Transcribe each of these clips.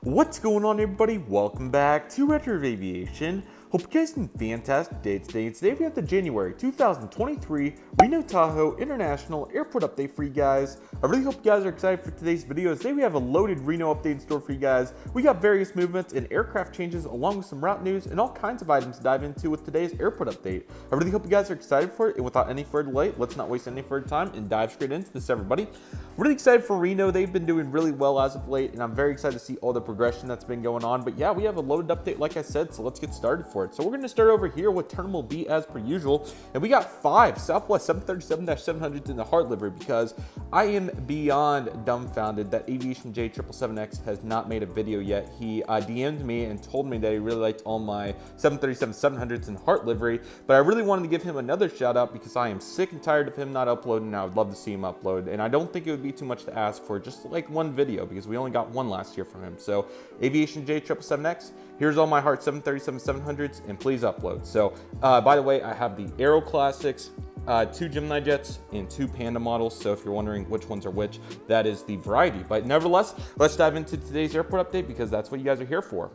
What's going on, everybody? Welcome back to Redriveraviation. Hope you guys had a fantastic day today. And today we have the January 2023 Reno-Tahoe International Airport update for you guys. I really hope you guys are excited for today's video. Today we have a loaded Reno update in store for you guys. We got various movements and aircraft changes along with some route news and all kinds of items to dive into with today's airport update. I really hope you guys are excited for it. And without any further delay, let's not waste any further time and dive straight into this, everybody. Really excited for Reno. They've been doing really well as of late, and I'm very excited to see all the progression that's been going on. But yeah, we have a loaded update, like I said, so let's get started for it. So we're going to start over here with Terminal B as per usual, and we got 5 Southwest 737-700s in the heart livery because I am beyond dumbfounded that Aviation J777X has not made a video yet. He DM'd me and told me that he really liked all my 737-700s in heart livery, but I really wanted to give him another shout out because I am sick and tired of him not uploading, and I would love to see him upload, and I don't think it would be too much to ask for just like one video because we only got one last year from him. So Aviation J777X, here's all my heart 737-700s, and please upload. So by the way, I have the Aero Classics, 2 GeminiJets, and 2 Panda models. So if you're wondering which ones are which, that is the variety. But nevertheless, let's dive into today's airport update because that's what you guys are here for.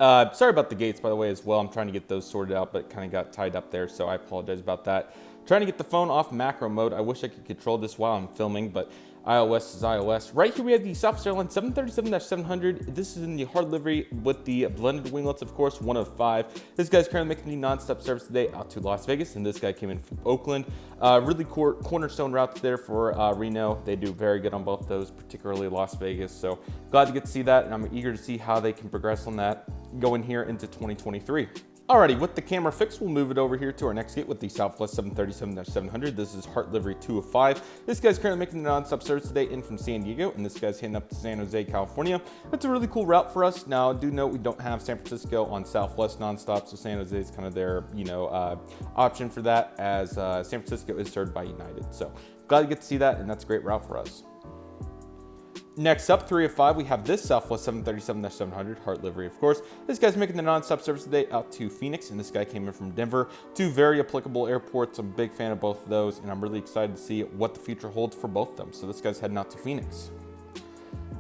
Sorry about the gates, by the way, as well. I'm trying to get those sorted out, but kind of got tied up there, so I apologize about that. Trying to get the phone off macro mode. I wish I could control this while I'm filming, but iOS is iOS. Right here we have the Southwest Airlines 737-700. This is in the hard livery with the blended winglets, of course, 1 of 5. This guy's currently making the non-stop service today out to Las Vegas, and this guy came in from Oakland. Really cornerstone routes there for Reno. They do very good on both those, particularly Las Vegas. So glad to get to see that, and I'm eager to see how they can progress on that going here into 2023. Alrighty, with the camera fixed, we'll move it over here to our next gate with the Southwest 737-700. This is heart livery 2 of 5. This guy's currently making the non-stop service today in from San Diego, and this guy's heading up to San Jose, California. That's a really cool route for us. Now, do note we don't have San Francisco on Southwest nonstop, so San Jose is kind of their, option for that, as San Francisco is served by United. So glad to get to see that, and that's a great route for us. Next up, 3 of 5, we have this Southwest 737-700, heart livery, of course. This guy's making the non-stop service today out to Phoenix, and this guy came in from Denver. 2 very applicable airports. I'm a big fan of both of those, and I'm really excited to see what the future holds for both of them. So this guy's heading out to Phoenix.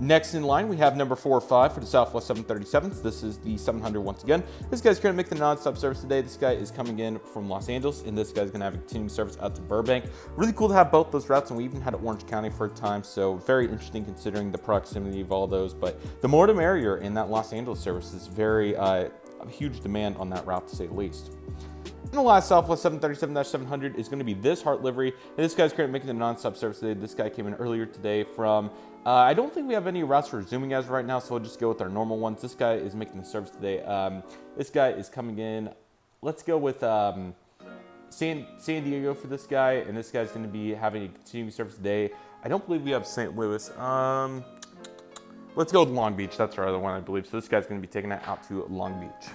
Next in line, we have number 4 of 5 for the Southwest 737s. This is the 700 once again. This guy's going to make the non-stop service today. This guy is coming in from Los Angeles, and this guy's going to have a continuing service out to Burbank. Really cool to have both those routes, and we even had Orange County for a time, so very interesting considering the proximity of all those. But the more the merrier in that Los Angeles service is very a huge demand on that route, to say the least. And the last Southwest 737-700 is going to be this heart livery, and this guy's currently making the non-stop service today. This guy came in earlier today from, I don't think we have any routes for zooming as of right now, so we'll just go with our normal ones. This guy is making the service today. This guy is coming in, let's go with San Diego for this guy, and this guy's going to be having a continuing service today. I don't believe we have St. Louis. Let's go with Long Beach. That's our other one, I believe. So this guy's going to be taking that out to Long Beach.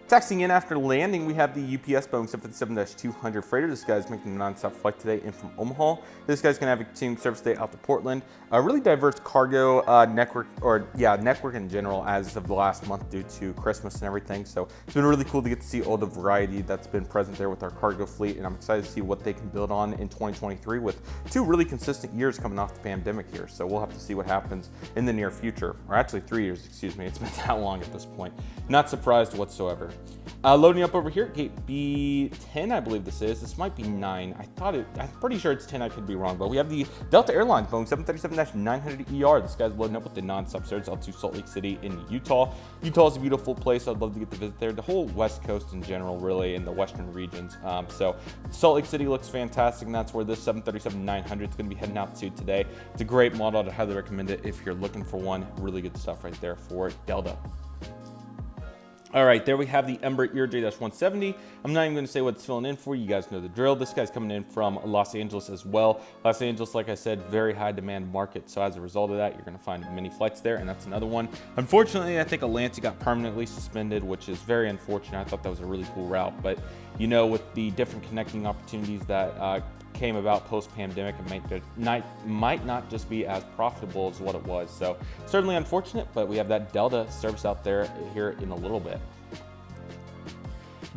Taxiing in after landing, we have the UPS Boeing 757-200 freighter. This guy's making a non-stop flight today in from Omaha. This guy's going to have a continuing service today out to Portland. A really diverse cargo network in general as of the last month due to Christmas and everything. So it's been really cool to get to see all the variety that's been present there with our cargo fleet, and I'm excited to see what they can build on in 2023 with 2 really consistent years coming off the pandemic here. So we'll have to see what happens in the near future, or actually 3 years, excuse me. It's been that long at this point. Not surprised whatsoever. Loading up over here, gate B10, I believe this is. This might be 9. I'm pretty sure it's 10. I could be wrong, but we have the Delta Airlines Boeing 737-900ER. This guy's loading up with the non-stop service out to Salt Lake City in Utah. Utah is a beautiful place. I'd love to get to visit there. The whole West Coast in general, really, in the western regions. So Salt Lake City looks fantastic, and that's where this 737-900 is going to be heading out to today. It's a great model. I'd highly recommend it if you're looking for one. Really good stuff right there for Delta. All right, there we have the Embraer ERJ-170. I'm not even going to say what it's filling in for. You guys know the drill. This guy's coming in from Los Angeles as well. Los Angeles, like I said, very high demand market. So as a result of that, you're going to find many flights there, and that's another one. Unfortunately, I think Atlanta got permanently suspended, which is very unfortunate. I thought that was a really cool route, but with the different connecting opportunities that came about post-pandemic, it might not just be as profitable as what it was. So certainly unfortunate, but we have that Delta service out there here in a little bit.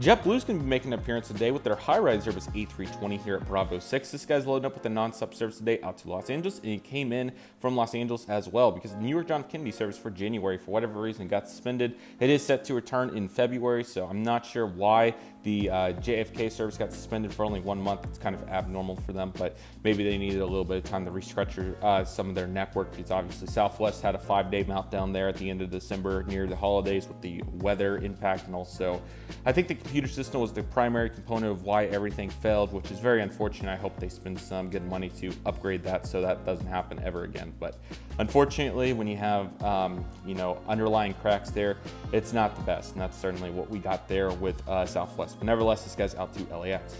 JetBlue is going to be making an appearance today with their high-rise Airbus A320 here at Bravo 6. This guy's loading up with a non-stop service today out to Los Angeles, and he came in from Los Angeles as well because the New York John F. Kennedy service for January, for whatever reason, got suspended. It is set to return in February, so I'm not sure why the JFK service got suspended for only 1 month. It's kind of abnormal for them, but maybe they needed a little bit of time to restructure some of their network, because obviously Southwest had a 5-day meltdown there at the end of December near the holidays with the weather impact, and also I think the computer system was the primary component of why everything failed, which is very unfortunate. I hope they spend some good money to upgrade that so that doesn't happen ever again. But unfortunately, when you have underlying cracks there, it's not the best, and that's certainly what we got there with Southwest. But nevertheless, this guy's out to LAX.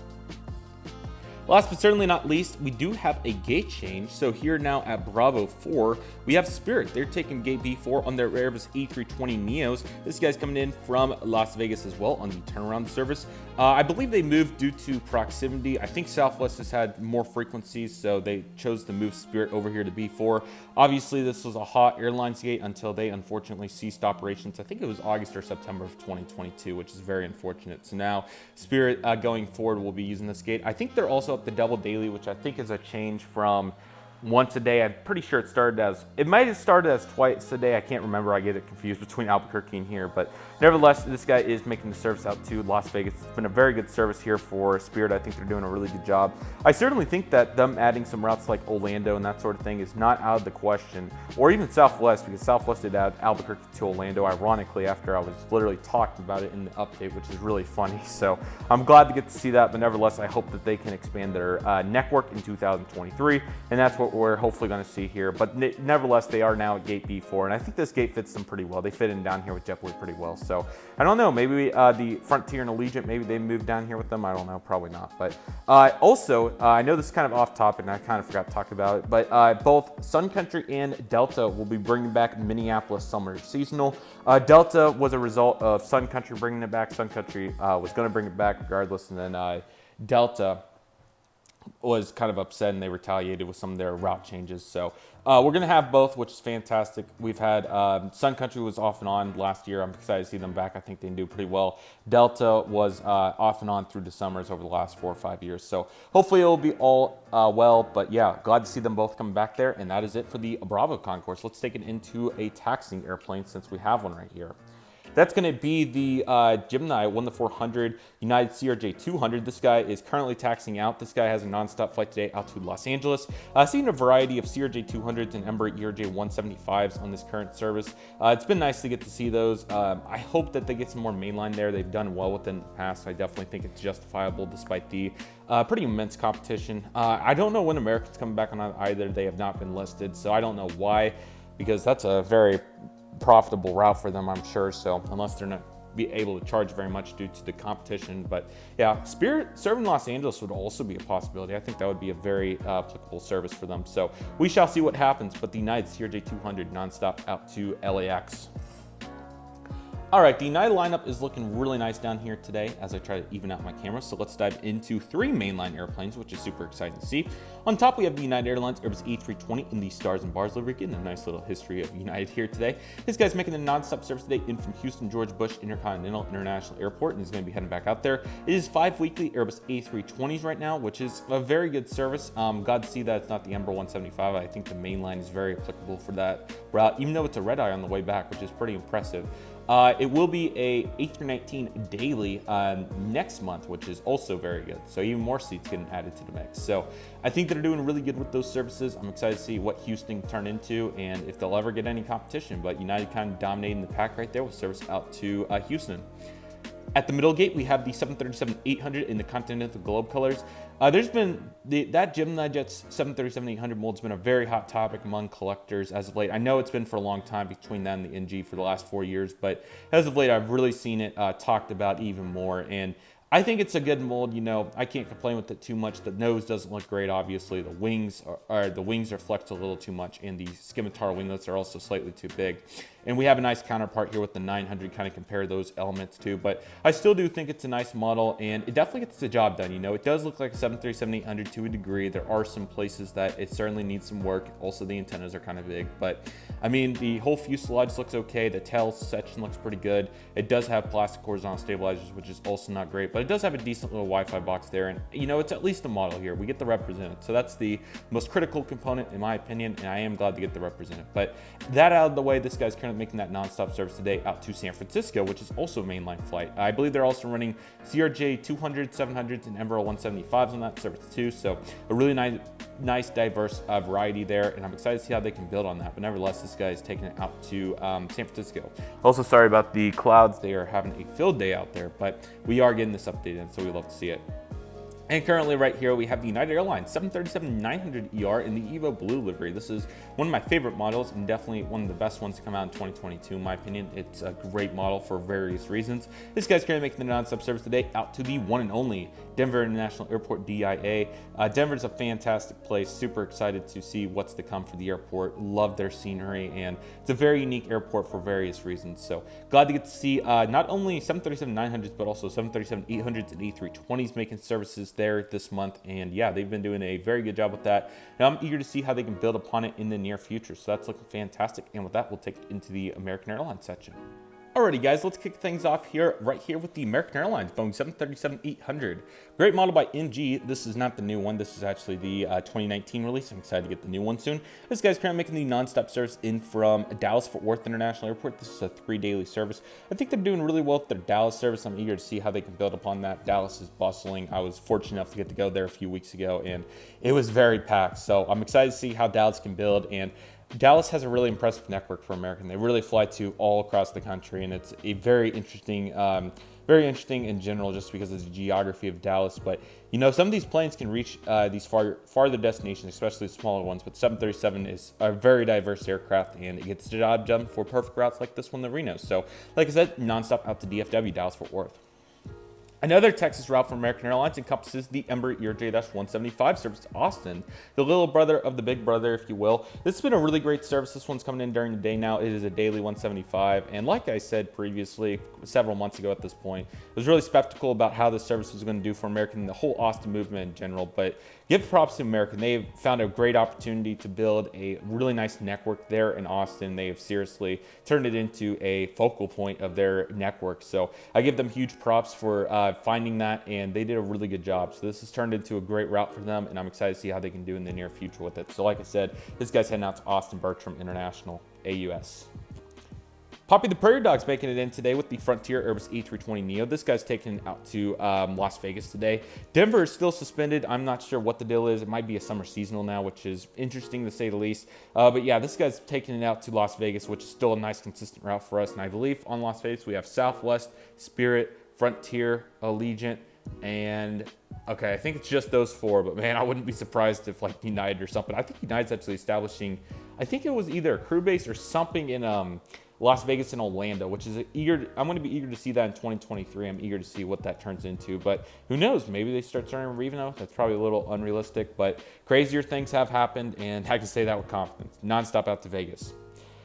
Last but certainly not least, we do have a gate change. So here now at Bravo 4, we have Spirit. They're taking gate B4 on their Airbus A320 Neos. This guy's coming in from Las Vegas as well on the turnaround service. I believe they moved due to proximity. I think Southwest has had more frequencies, so they chose to move Spirit over here to B4. Obviously, this was a hot Airlines gate until they unfortunately ceased operations. I think it was August or September of 2022, which is very unfortunate. So now Spirit going forward will be using this gate. I think they're also up the double daily, which I think is a change from once a day. I'm pretty sure it might have started as twice a day. I can't remember. I get it confused between Albuquerque and here, but nevertheless, this guy is making the service out to Las Vegas. It's been a very good service here for Spirit. I think they're doing a really good job. I certainly think that them adding some routes like Orlando and that sort of thing is not out of the question, or even Southwest, because Southwest did add Albuquerque to Orlando, ironically, after I was literally talking about it in the update, which is really funny. So I'm glad to get to see that, but nevertheless, I hope that they can expand their network in 2023, and that's what we're hopefully going to see here. But nevertheless, they are now at gate B4, and I think this gate fits them pretty well. They fit in down here with JetBlue pretty well. So I don't know, maybe the Frontier and Allegiant, maybe they moved down here with them. I don't know, probably not. But also, I know this is kind of off topic, and I kind of forgot to talk about it, but both Sun Country and Delta will be bringing back Minneapolis Summer Seasonal. Delta was a result of Sun Country bringing it back. Sun Country was going to bring it back regardless, and then Delta was kind of upset and they retaliated with some of their route changes. So we're going to have both, which is fantastic. We've had Sun Country was off and on last year. I'm excited to see them back. I think they can do pretty well. Delta was off and on through the summers over the last 4 or 5 years. So hopefully it'll be all well. But yeah, glad to see them both coming back there. And that is it for the Bravo concourse. Let's take it into a taxiing airplane since we have one right here. That's going to be the Gemini 1-400 United CRJ-200. This guy is currently taxiing out. This guy has a nonstop flight today out to Los Angeles. Seeing a variety of CRJ-200s and Embraer ERJ-175s on this current service. It's been nice to get to see those. I hope that they get some more mainline there. They've done well with it in the past. I definitely think it's justifiable despite the pretty immense competition. I don't know when American's coming back on either. They have not been listed, so I don't know why, because that's a very profitable route for them, I'm sure. So unless they're not be able to charge very much due to the competition. But yeah, Spirit serving Los Angeles would also be a possibility. I think that would be a very applicable service for them. So we shall see what happens. But the United CRJ-200 nonstop out to LAX. All right, the United lineup is looking really nice down here today as I try to even out my camera. So let's dive into 3 mainline airplanes, which is super exciting to see. On top, we have the United Airlines Airbus A320 in the Stars and Bars livery. Getting a nice little history of United here today. This guy's making a nonstop service today in from Houston George Bush Intercontinental International Airport, and he's going to be heading back out there. It is 5 weekly Airbus A320s right now, which is a very good service. Glad to see that it's not the Embraer 175. I think the mainline is very applicable for that route, even though it's a red eye on the way back, which is pretty impressive. It will be a A319 daily next month, which is also very good. So even more seats getting added to the mix. So I think they're doing really good with those services. I'm excited to see what Houston can turn into and if they'll ever get any competition. But United kind of dominating the pack right there with service out to Houston. At the middle gate, we have the 737-800 in the Continental Globe colors. There's been that GeminiJets 737-800 mold has been a very hot topic among collectors as of late. I know it's been for a long time between that and the NG for the last 4 years, but as of late, I've really seen it talked about even more. And I think it's a good mold. You know, I can't complain with it too much. The nose doesn't look great, obviously. The wings are flexed a little too much, and the scimitar winglets are also slightly too big. And we have a nice counterpart here with the 900, kind of compare those elements to. But I still do think it's a nice model, and it definitely gets the job done. You know, it does look like a 737-800 to a degree. There are some places that it certainly needs some work. Also, the antennas are kind of big, but I mean, the whole fuselage looks okay. The tail section looks pretty good. It does have plastic horizontal stabilizers, which is also not great, but it does have a decent little Wi-Fi box there. And you know, it's at least a model here. We get the represented. So that's the most critical component in my opinion, and I am glad to get the represented. But that out of the way, this guy's currently making that nonstop service today out to San Francisco, which is also a mainline flight. I believe they're also running CRJ 200, 700s, and Embraer 175s on that service too. So a really nice diverse variety there, and I'm excited to see how they can build on that. But nevertheless, this guy is taking it out to San Francisco. Also, sorry about the clouds. They are having a field day out there, but we are getting this updated, so we love to see it. And currently right here, we have the United Airlines 737-900ER in the Evo Blue livery. This is one of my favorite models and definitely one of the best ones to come out in 2022, in my opinion. It's a great model for various reasons. This guy's currently making the nonstop service today out to the one and only Denver International Airport, DIA. Denver's a fantastic place. Super excited to see what's to come for the airport. Love their scenery, and it's a very unique airport for various reasons. So glad to get to see not only 737-900s, but also 737-800s and A320s making services there this month. And yeah, they've been doing a very good job with that. And I'm eager to see how they can build upon it in the near future. So that's looking fantastic. And with that, we'll take it into the American Airlines section. Alrighty guys, let's kick things off here, right here with the American Airlines Boeing 737-800. Great model by NG. This is not the new one. This is actually the 2019 release. I'm excited to get the new one soon. This guy's currently making the nonstop service in from Dallas-Fort Worth International Airport. This is a 3 daily service. I think they're doing really well with their Dallas service. I'm eager to see how they can build upon that. Dallas is bustling. I was fortunate enough to get to go there a few weeks ago, and it was very packed. So I'm excited to see how Dallas can build, and Dallas has a really impressive network for American. They really fly to all across the country, and it's a very interesting in general just because of the geography of Dallas. But you know, some of these planes can reach these farther destinations, especially the smaller ones. But 737 is a very diverse aircraft, and it gets the job done for perfect routes like this one, the Reno. So like I said, nonstop out to DFW, Dallas-Fort Worth. Another Texas route from American Airlines encompasses the Embraer ERJ-175 service to Austin, the little brother of the big brother, if you will. This has been a really great service. This one's coming in during the day now. It is a daily 175, and like I said previously, several months ago at this point, I was really skeptical about how this service was going to do for American and the whole Austin movement in general, but give props to American. They've found a great opportunity to build a really nice network there in Austin. They have seriously turned it into a focal point of their network, so I give them huge props for finding that, and they did a really good job. So this has turned into a great route for them, and I'm excited to see how they can do in the near future with it. So like I said, this guy's heading out to Austin Bertram International, AUS. Poppy the Prairie Dog's making it in today with the Frontier Airbus A320neo. This guy's taking it out to Las Vegas today. Denver is still suspended. I'm not sure what the deal is. It might be a summer seasonal now, which is interesting to say the least. But yeah, this guy's taking it out to Las Vegas, which is still a nice consistent route for us. And I believe on Las Vegas we have Southwest, Spirit, Frontier, Allegiant, and okay, I think it's just those four, but man, I wouldn't be surprised if like United or something. I think United's actually establishing, I think it was either a crew base or something in Las Vegas and Orlando, which is I'm going to be eager to see that in 2023. I'm eager to see what that turns into, but who knows? Maybe they start starting Reno. That's probably a little unrealistic, but crazier things have happened, and I can say that with confidence. Nonstop out to Vegas.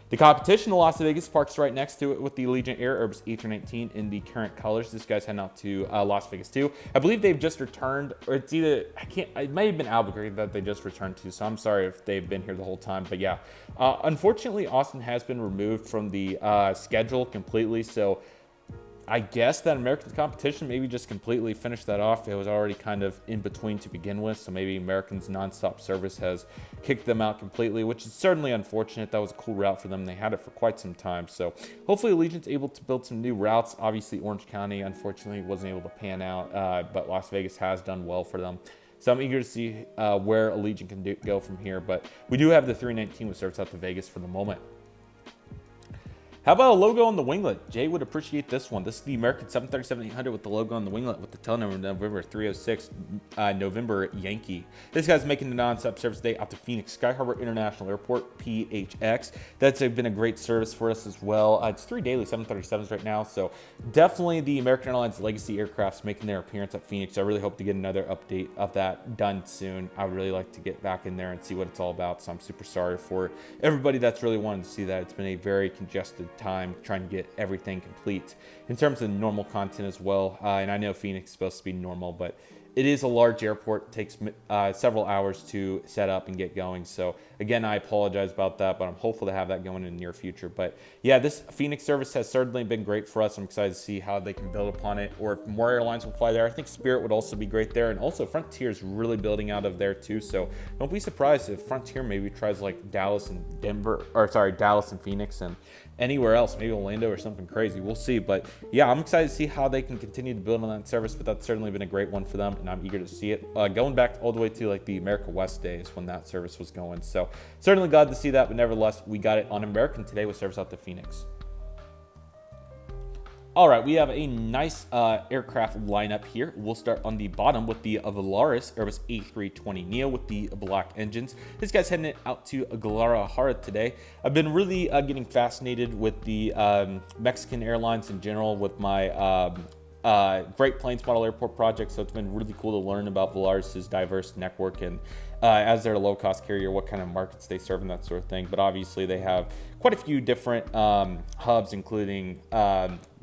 The competition in Las Vegas parks right next to it with the Allegiant Air Airbus A319 in the current colors. This guy's heading out to Las Vegas too. I believe they've just returned, or it's either, it may have been Albuquerque that they just returned to, so I'm sorry if they've been here the whole time, but yeah. Unfortunately, Austin has been removed from the schedule completely, so I guess that American competition maybe just completely finished that off. It was already kind of in between to begin with, so maybe American's nonstop service has kicked them out completely, which is certainly unfortunate. That was a cool route for them. They had it for quite some time, so hopefully Allegiant's able to build some new routes. Obviously, Orange County, unfortunately, wasn't able to pan out, but Las Vegas has done well for them. So I'm eager to see where Allegiant can go from here, but we do have the 319 with service out to Vegas for the moment. How about a logo on the winglet? Jay would appreciate this one. This is the American 737-800 with the logo on the winglet with the tail number November 306, November Yankee. This guy's making the non-stop service today out to Phoenix Sky Harbor International Airport, PHX. That's been a great service for us as well. It's 3 daily 737s right now, so definitely the American Airlines legacy aircrafts making their appearance at Phoenix. I really hope to get another update of that done soon. I would really like to get back in there and see what it's all about, so I'm super sorry for everybody that's really wanted to see that. It's been a very congested time trying to get everything complete in terms of normal content as well. And I know Phoenix is supposed to be normal, but it is a large airport. It takes several hours to set up and get going. So again, I apologize about that, but I'm hopeful to have that going in the near future. But yeah, this Phoenix service has certainly been great for us. I'm excited to see how they can build upon it, or if more airlines will fly there. I think Spirit would also be great there. And also Frontier is really building out of there too. So don't be surprised if Frontier maybe tries like Dallas and Dallas and Phoenix and anywhere else, maybe Orlando or something crazy. We'll see. But yeah, I'm excited to see how they can continue to build on that service, but that's certainly been a great one for them, and I'm eager to see it. Going back all the way to like the America West days when that service was going. So certainly glad to see that, but nevertheless, we got it on American today with service out to Phoenix. All right, we have a nice aircraft lineup here. We'll start on the bottom with the Volaris Airbus A320neo with the black engines. This guy's heading it out to Guadalajara today. I've been really getting fascinated with the Mexican airlines in general with my Great Plains Model Airport project, so it's been really cool to learn about Volaris's diverse network and as they're a low-cost carrier, what kind of markets they serve and that sort of thing. But obviously they have quite a few different hubs, including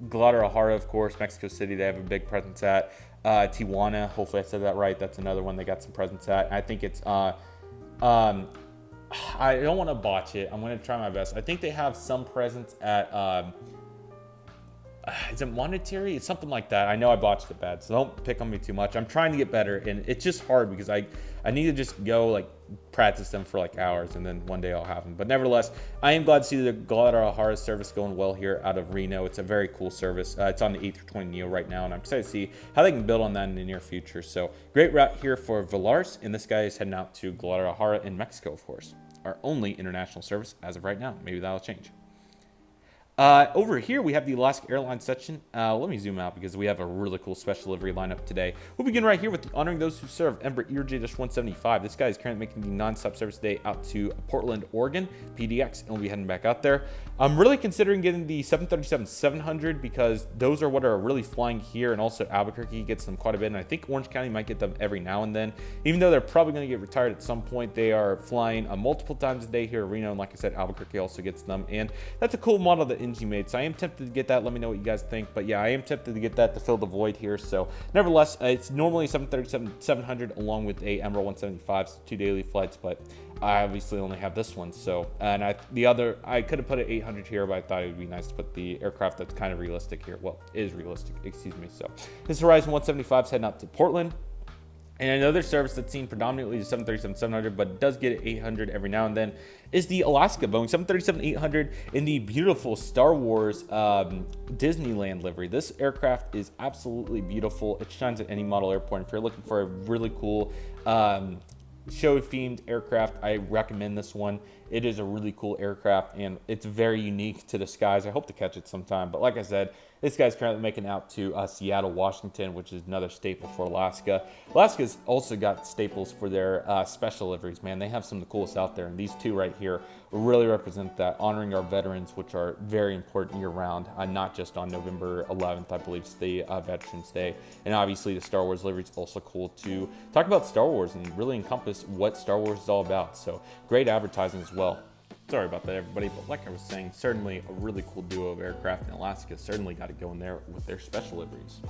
Guadalajara, of course, Mexico City. They have a big presence at Tijuana. Hopefully I said that right. That's another one they got some presence at. I think it's I don't want to botch it. I'm going to try my best. I think they have some presence at is it Monetary? It's something like that. I know I botched it bad, so don't pick on me too much. I'm trying to get better, and it's just hard because I need to just go like practice them for like hours, and then one day I'll have them. But nevertheless, I am glad to see the Guadalajara service going well here out of Reno. It's a very cool service. It's on the A320neo right now, and I'm excited to see how they can build on that in the near future. So great route here for Volaris, and this guy is heading out to Guadalajara in Mexico, of course. Our only international service as of right now. Maybe that'll change. Over here, we have the Alaska Airlines section. Let me zoom out because we have a really cool special delivery lineup today. We'll begin right here with the Honoring Those Who Serve Embraer ERJ-175. This guy is currently making the non-stop service today out to Portland, Oregon, PDX, and we'll be heading back out there. I'm really considering getting the 737-700 because those are what are really flying here, and also Albuquerque gets them quite a bit, and I think Orange County might get them every now and then. Even though they're probably going to get retired at some point, they are flying multiple times a day here at Reno, and like I said, Albuquerque also gets them, and that's a cool model that NG made, so I am tempted to get that. Let me know what you guys think, but yeah, I am tempted to get that to fill the void here. So nevertheless, it's normally 737-700 along with a Emerald 175, so 2 daily flights, but I obviously only have this one. So, and I could have put an 800 here, but I thought it would be nice to put the aircraft that's kind of realistic here. Well, is realistic, excuse me. So this Horizon 175 is heading out to Portland. And another service that's seen predominantly the 737-700, but does get an 800 every now and then, is the Alaska Boeing 737-800 in the beautiful Star Wars Disneyland livery. This aircraft is absolutely beautiful. It shines at any model airport. If you're looking for a really cool show-themed aircraft, I recommend this one. It is a really cool aircraft, and it's very unique to the skies. I hope to catch it sometime. But like I said, this guy's currently making out to Seattle, Washington, which is another staple for Alaska. Alaska's also got staples for their special liveries, man. They have some of the coolest out there, and these two right here really represent that, honoring our veterans, which are very important year-round, not just on November 11th, I believe, is the Veterans Day. And obviously, the Star Wars livery is also cool to talk about Star Wars and really encompass what Star Wars is all about. So great advertising as well. Sorry about that, everybody, but like I was saying, certainly a really cool duo of aircraft in Alaska. Certainly got to go in there with their special liveries.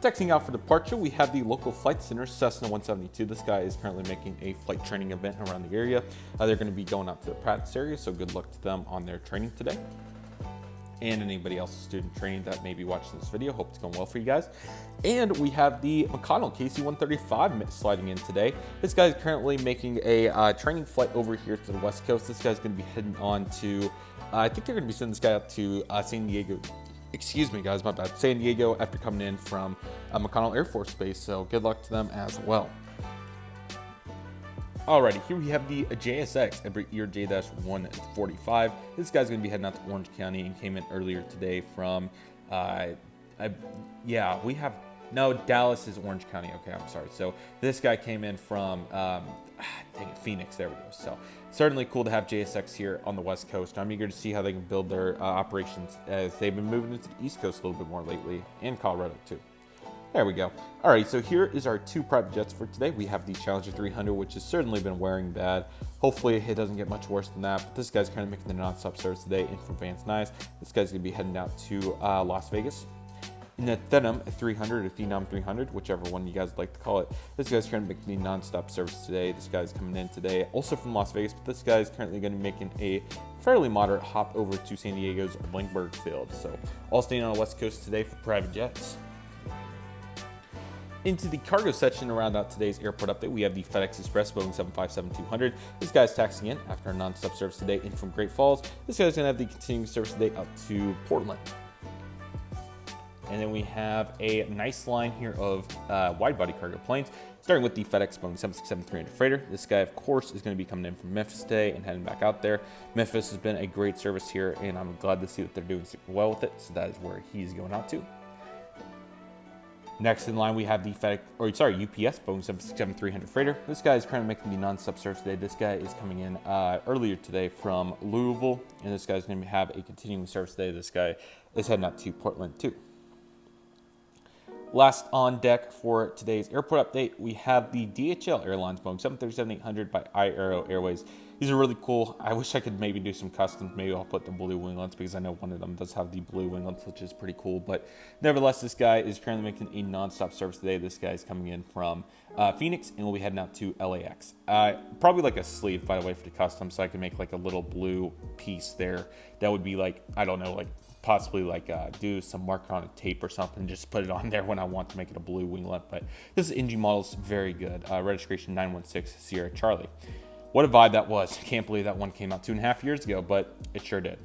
Texting out for departure, we have the local flight center, Cessna 172. This guy is currently making a flight training event around the area. They're going to be going out to the practice area, so good luck to them on their training today. And anybody else student training that may be watching this video, hope it's going well for you guys. And we have the McConnell KC-135 sliding in today. This guy is currently making a training flight over here to the West Coast. This guy's going to be heading on to, I think they're going to be sending this guy up to San Diego. Excuse me, guys, my bad. San Diego after coming in from McConnell Air Force Base. So good luck to them as well. Alrighty, here we have the JSX Ear J-145. This guy's going to be heading out to Orange County and came in earlier today from, Dallas is Orange County. Okay, I'm sorry. So this guy came in from, Phoenix. There we go. So certainly cool to have JSX here on the West Coast. I'm eager to see how they can build their operations as they've been moving into the East Coast a little bit more lately, and Colorado too. There we go. All right, so here is our two private jets for today. We have the Challenger 300, which has certainly been wearing bad. Hopefully it doesn't get much worse than that, but this guy's kind of making the nonstop service today in from Van Nuys. This guy's gonna be heading out to Las Vegas. In the Phenom 300 or Phenom 300, whichever one you guys would like to call it. This guy's trying to make the nonstop service today. This guy's coming in today, also from Las Vegas, but this guy's currently going to be making a fairly moderate hop over to San Diego's Lindbergh field. So all staying on the West Coast today for private jets. Into the cargo section to round out today's airport update, we have the FedEx Express Boeing 757-200. This guy's taxiing in after a nonstop service today in from Great Falls. This guy's going to have the continuing service today up to Portland. And then we have a nice line here of wide-body cargo planes, starting with the FedEx Boeing 767-300 freighter. This guy, of course, is going to be coming in from Memphis today and heading back out there. Memphis has been a great service here, and I'm glad to see that they're doing super well with it. So that is where he's going out to. Next in line, we have the UPS Boeing 767-300 freighter. This guy is currently making the non-stop service today. This guy is coming in earlier today from Louisville, and this guy's going to have a continuing service today. This guy is heading out to Portland too. Last on deck for today's airport update, we have the DHL Airlines Boeing 737-800 by iAero Airways. These are really cool. I wish I could maybe do some customs. Maybe I'll put the blue winglets because I know one of them does have the blue winglets, which is pretty cool. But nevertheless, this guy is currently making a non-stop service today. This guy is coming in from Phoenix and we'll be heading out to LAX. Probably like a sleeve, by the way, for the customs, so I can make like a little blue piece there. That would be like, I don't know, like possibly like do some marker on a tape or something, just put it on there when I want to make it a blue winglet. But this NG model is very good. Registration 916 Sierra Charlie. What a vibe that was. I can't believe that one came out 2.5 years ago, but it sure did.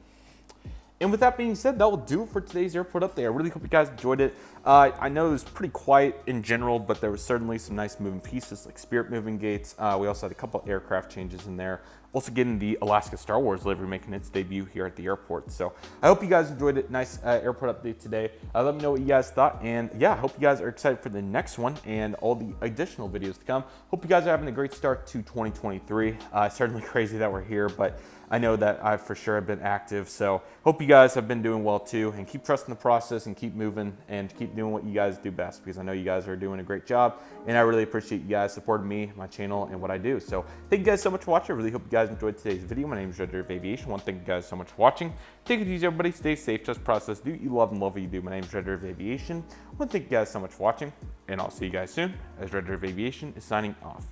And with that being said, that will do it for today's airport update. I really hope you guys enjoyed it. I know it was pretty quiet in general, but there was certainly some nice moving pieces like Spirit moving gates. We also had a couple aircraft changes in there. Also getting the Alaska Star Wars livery making its debut here at the airport. So I hope you guys enjoyed it. Nice airport update today. Let me know what you guys thought. And yeah, I hope you guys are excited for the next one and all the additional videos to come. Hope you guys are having a great start to 2023. Certainly crazy that we're here, but I know that I for sure have been active. So hope you guys have been doing well too, and keep trusting the process and keep moving and keep doing what you guys do best, because I know you guys are doing a great job and I really appreciate you guys supporting me, my channel, and what I do. So thank you guys so much for watching. I really hope you guys enjoyed today's video. My name is Redriveraviation. I want to thank you guys so much for watching. Take it easy, everybody. Stay safe, trust the process, do what you love and love what you do. My name is Redriveraviation. I want to thank you guys so much for watching, and I'll see you guys soon as Redriveraviation is signing off.